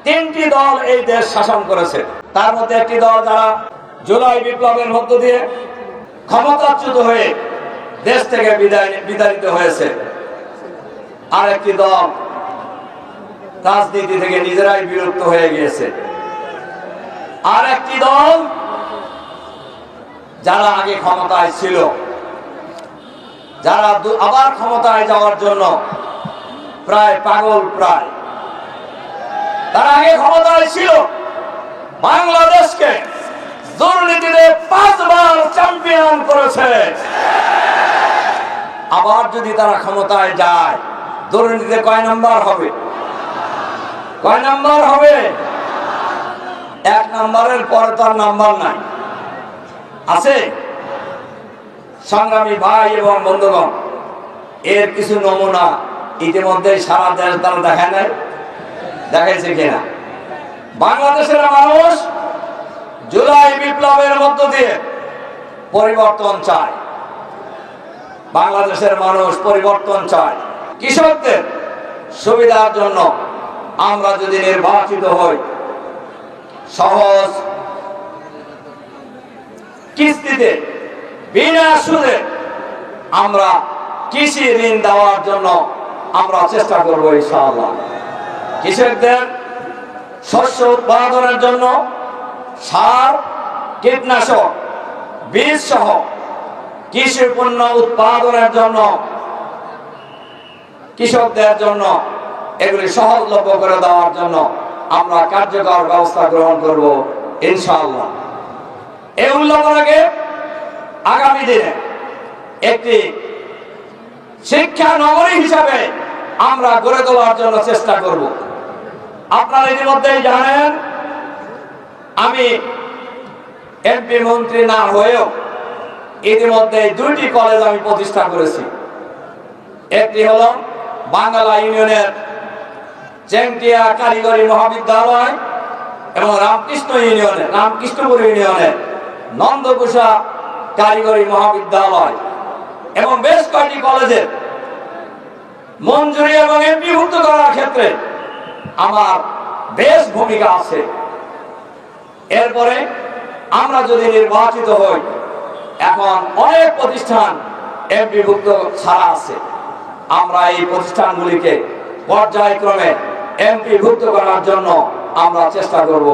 তিনটি দল এই দেশ শাসন করেছে। তার মধ্যে একটি দল যারা জুলাই বিপ্লবের মধ্য দিয়ে ক্ষমতাচ্যুত হয়ে দেশ থেকে বিতাড়িত হয়েছে, আর একটি দল রাজনীতি থেকে নিজেরাই বিরক্ত হয়ে গিয়েছে, আর একটি দল যারা আগে ক্ষমতায় ছিল, যারা আবার ক্ষমতায় যাওয়ার জন্য প্রায় পাগল। তারা আগে ক্ষমতায় ছিল, বাংলাদেশকে দুর্নীতিতে 5 বার চ্যাম্পিয়ন করেছে। আবার যদি তারা ক্ষমতায় যায়, দুর্নীতিতে কয় নাম্বার হবে? 1 নাম্বারের পরে তার নাম্বার নাই, আছে? সংগ্রামী ভাই এবং বন্ধুগণ, এর কিছু নমুনা ইতিমধ্যে সারা দেশ তারা দেখে নাই, দেখেছে কিনা? বাংলাদেশের মানুষ জুলাই বিপ্লবের মধ্য দিয়ে পরিবর্তন চায়। বাংলাদেশের মানুষ পরিবর্তন চায়। কৃষকদের সুবিধার জন্য আমরা যদি নির্বাচিত হই, সহজ কিস্তিতে বিনা সুদে আমরা কৃষি ঋণ দেওয়ার জন্য আমরা চেষ্টা করব ইনশাআল্লাহ। কৃষকদের শস্য উৎপাদনের জন্য সার, কীটনাশক, বীজ সহ কৃষি পণ্য উৎপাদনের জন্য কৃষকদের জন্য এগুলি সহজলভ্য করে দেওয়ার জন্য আমরা কার্যকর ব্যবস্থা গ্রহণ করব ইনশাআল্লাহ। এই উল্লেখকে আগামী দিনে একটি শিক্ষা নগরী হিসাবে আমরা গড়ে তোলার জন্য চেষ্টা করব। আপনারা ইতিমধ্যেই জানেন, আমি এমপি মন্ত্রী না হয়েও ইতিমধ্যে 2টি কলেজ আমি প্রতিষ্ঠা করেছি। একটি হলো বাংলা ইউনিয়নের চেংটিয়া কারিগরি মহাবিদ্যালয় এবং রামকৃষ্ণপুর ইউনিয়নের নন্দকুষা কারিগরি মহাবিদ্যালয়, এবং বেশ কয়েকটি কলেজের মঞ্জুরি এবং এমপিভুক্ত করার ক্ষেত্রে আমার বেশ ভূমিকা আছে। এরপরে আমরা যদি নির্বাচিত হই, এখন অনেক প্রতিষ্ঠান এমপিভুক্ত ছাড়া আছে, আমরা এই প্রতিষ্ঠানগুলিকে পর্যায়ক্রমে এমপিভুক্ত করার জন্য আমরা চেষ্টা করব।